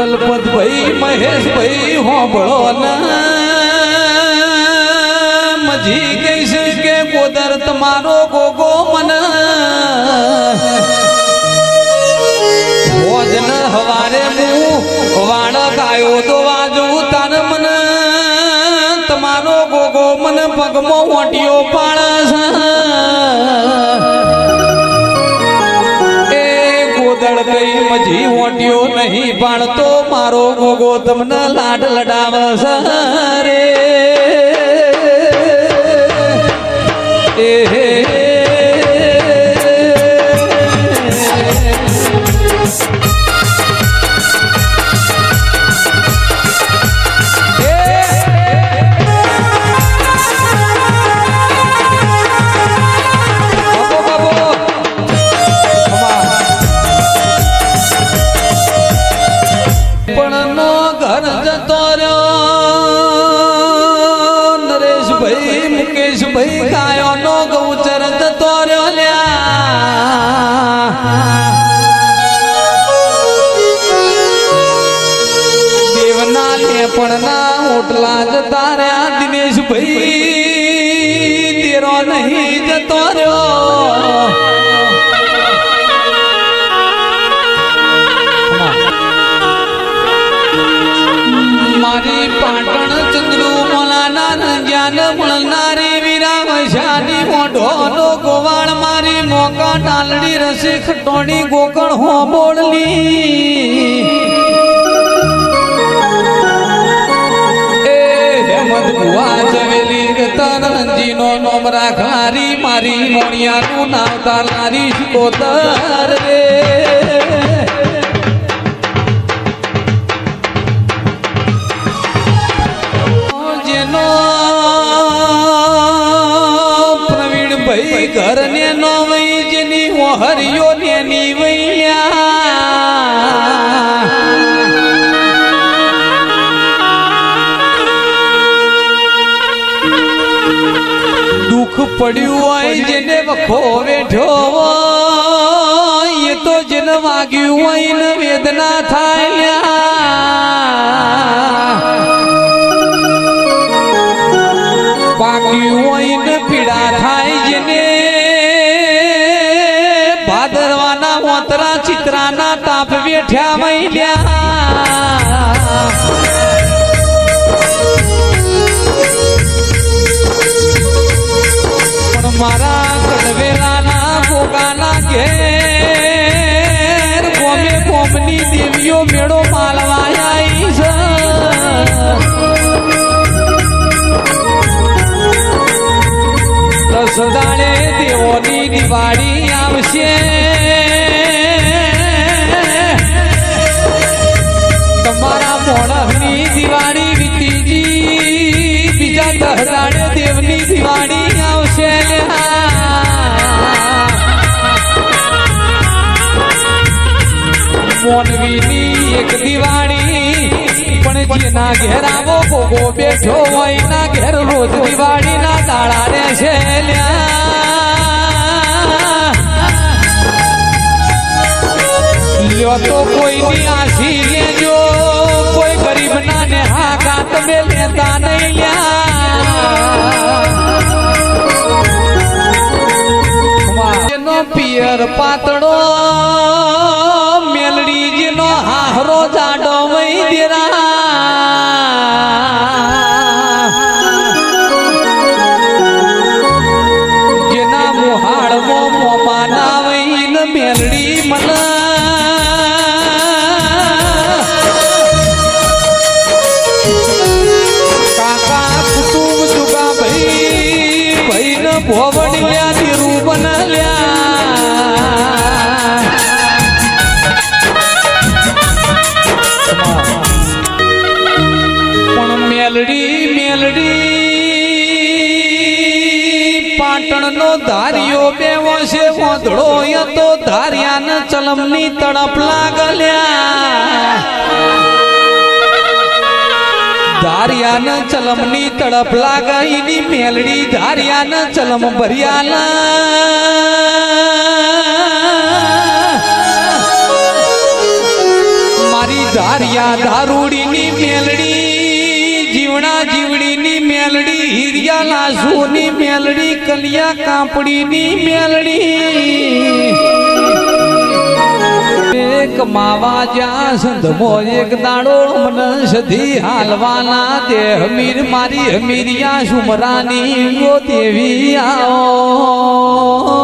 દલપત ભાઈ મહેશ ભાઈ હોબળો મજી કહીશ કે ગોદર તમારો ગોગો મન ભોજન હવારે હું વાણ ગાયો તો વાજુ તાર મન તમારો ગોગો મન પગમો ઓટીઓ પાણસ કઈ મજી ઓટ્યો નહીં પાણતો મારો ગોગો તમને લાડ લડાવસ રે ભાઈ કાયો નો ગૌચર જતો રહ્યો દેવના લેપણના ઓટલા જતા રહ્યા દિનેશ ભાઈ તેરો નહીં જતો રહ્યો મારી પાટણ ચંદ્રુ મોલાના જ્ઞાન મળનારી વિરામશાની મોઢો નો ગોવાળ મારી મોકા ડાલડી રસી ખટોણી ગોકળ હો બોળલી એ હેમંત ભુવા જવેલી તરંજી નો નોમ રાખનારી મારી મોણિયાનું નામ તારનારી કોતર રે ઘર ને નો વઈ જેની મોહરિયો ને ની વૈયા દુઃખ પડ્યું હોય જેને વખો બેઠ્યો હોય એ તો જેને વાગ્યું હોય ને વેદના થાય પાક્યું હોય ને પીડા થાય જેને ભાદરવાના મોતરા ચિત્રાના તાપ બેઠ્યા મૈલ્યા પણ મારા કડવેલાના ભોગાના ઘેર ગોમે ગોમની દેવીઓ મેળો માલવાયા છે સદાળે દેવોની દિવાળી આવશે તમારા મોણસની દિવાળી વીતીજી બીજા દહદાળે દેવની દિવાળી આવશે મોનવીની એક દિવાળી પણ જેના ઘેર આવો ગોગો બેઠો હોય ના ઘેર રોજ દિવાળી ના દાડા રે છે લ્યો તો કોઈની આશી લેજો કોઈ ગરીબ ના ને હાકા તમે લેતા નહીં લ્યા જેનો પિયર પાતળો મેલડી જેનો હાહરો જાડો વઈ દેરા જેના મોહાળમો મોમાના વઈન મેલડી મન કાકા કુટુંબ જુગા ભાઈ ભાઈન ભોવડિયા દીરું બનલ્યા પણ મેલડી પાટણ નો ધારિયો બેવો છે મોધડો તો ધારિયાન ચલમની તડપ લાગલ્યા ધારિયાન ચલમની તડપ લાગીની મેલડી ધારિયાન ચલમ ભર્યાલા મારી ધારિયા દારૂડીની મેલડી જીવણા જીવડીની મેલડી હીરિયા લાસુની મેલડી કલિયા કાપડીની મેલડી એક માવા જ્યાં સંધમો એક દાડો મન સધી હાલવાના તે હમીર મારી હમીરિયા સુમરાની યો દેવી આવો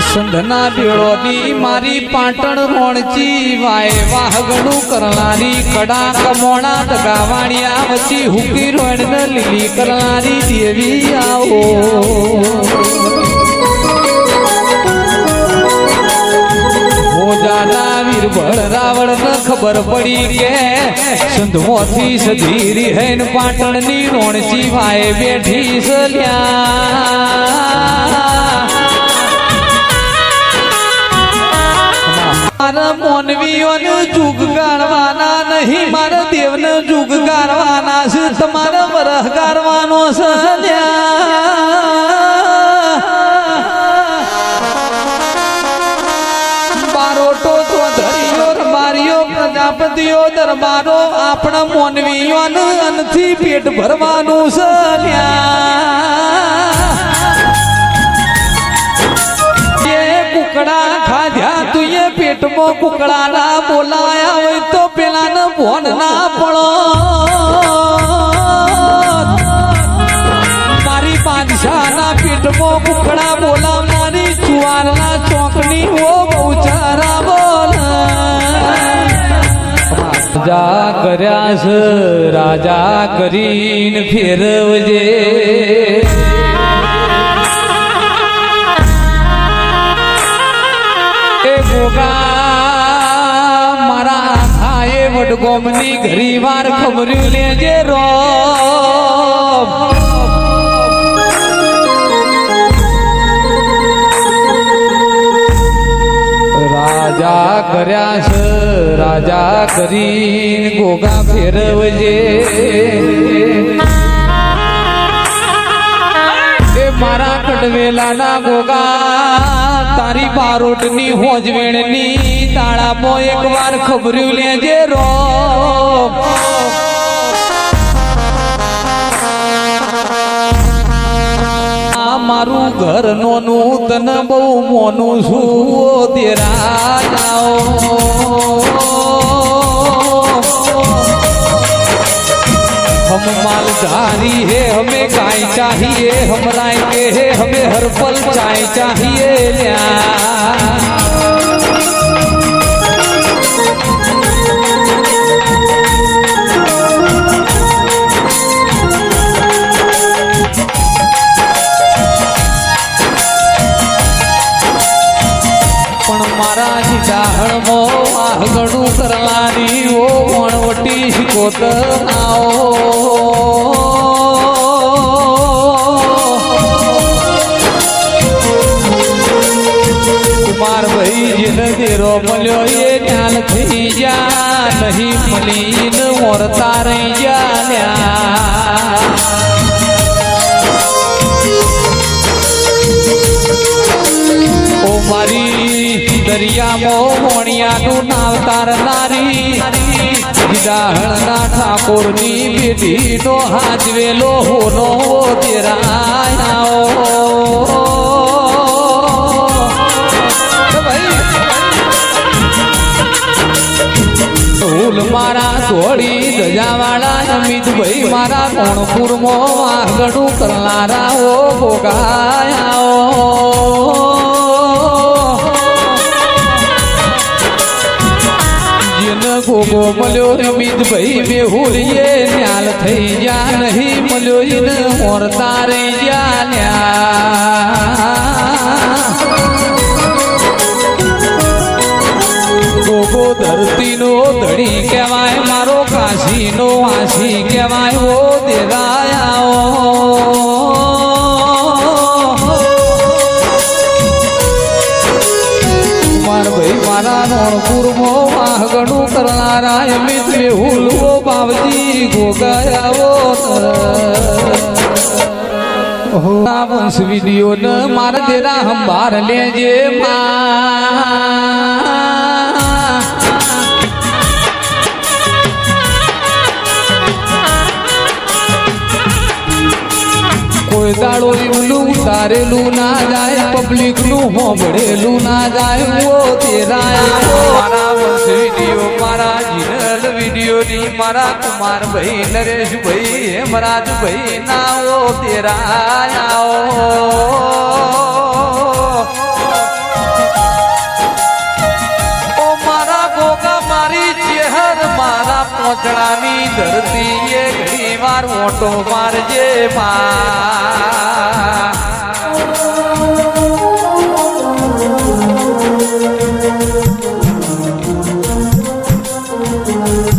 સંધના બેળોની મારી પાટણ રોણચી વાય વાહગણું કરનારી કડા કમોણા દગાવાણિયા વચ્ચે હુકી રોણ લીલી કરનારી દેવી આવો મોજાના વીરબળ રાવણ ન ખબર પડી કે સંધમોથી સધીરી હૈન પાટણની રોણચી વાય બેઠી સલ્યા મારા મોનવીઓનું જુગ ગાળવાના નહીં મારા દેવને જુગ ગાળવાના છે તમારા વરહ ગાળવાનો છે બારોટો ચોધરીઓ રબારીઓ પ્રજાપતિઓ દરબારો આપણા મોનવીઓને અનથી પેટ ભરવાનું છે કુકડા ખાધ્યા તુએ પેટમાં કુકડાના બોલાયા હોય તો પેલાને ભોન ના પડો મારી બાદશાહના પેટમાં કુકડા બોલા મારી ચુવારના ચોકની ઓ બહુચારા બોલ રાજા કર્યા છે રાજા કરીને ફેરવજે મારા ખાએ વડગોમની ઘરી વાર ખબર્યું લેજે રો રાજા કર્યા છે રાજા કરીને ગોગા ફેરવજે મારા કડવેલાના ગોગા તારી બારોટની હોજવેણની તાળામાં એક વાર ખબર્યું લેજે રો મારું ઘર નોનું તને બહુ મોનું છું તેરા हम मालधारी है हमें गाय चाहिए हम राय के है हमें हर पल चाय चाहिए पण मारा जीडाहळमो आहगणुं करलानी ओ वणवटी शिकोत आओ कुमार भाई जिन देरो मल्यो ये न्याल थी जा नहीं मलीन मोरता रही जा ओ मारी दरियाમાં મોણિયાનું નાવ તારનારી જીડાહળના ઠાકોરની બેટીનો હાજવેલો હોનો તેરાયો ફૂલ મારા થોડી ધજાવાળા અમિતભાઈ મારા કોણપુરમાં વાઘડું કરનારા ઓ ભોગાયા ગોગો મળ્યો અમિતભાઈ મેહુલીએ ન્યાલ થઈ જા નહીં મળ્યો ઇન મોરતા રહી જા ગોગો ધરતીનો ધડી કહેવાય મારો કાશીનો વાસી કહેવાય ઓ દેરાયા ભાઈ મારા રણપુરમાં વાહગણું કરનારા અમિત મેહુલવો બાવજી ગોગાયાવો ઓહો આ વંશ વિડીયો ને મારા દેરા હંભાર લેજે કોઈ દાડો એવલું ઉતારેલું ના જાય પબ્લિક નું હોંભળેલું ના જાય ઓ તેરા મારા વંશ વિડીયો મારા જીનલ વિડીયો ની મારા કુમાર ભાઈ નરેશ ભાઈ હેમરાજ ભાઈ ના ઓ તેરા ઓ મારા ગોગા મારી ચેહર મારા પોચડાની ધરતી એ ઘણી વાર ઓટો મારજે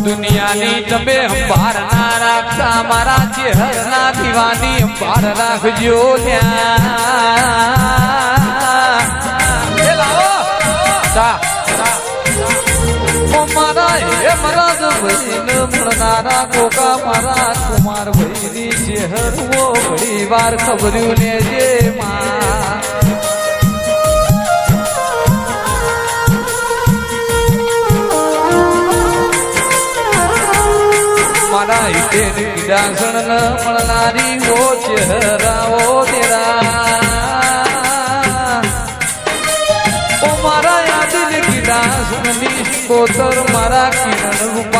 દુનિયાની તમે અંબાર ના રાખતા મારા ચેહર ના દીવાની અંબાર રાખજો મારા હે મરાજ ભાઈ ને મળનારા ગોગા મારા કુમાર ભાઈ ની ચેહર વો ઘણી વાર ખબર્યું લેજે મારા હિતે ડાસણ ન મળનારી ઓ ચહેરાઓ તેરા ઓ મારા યાદ ડાસણ ની કોતર મારા કિરણ રૂપા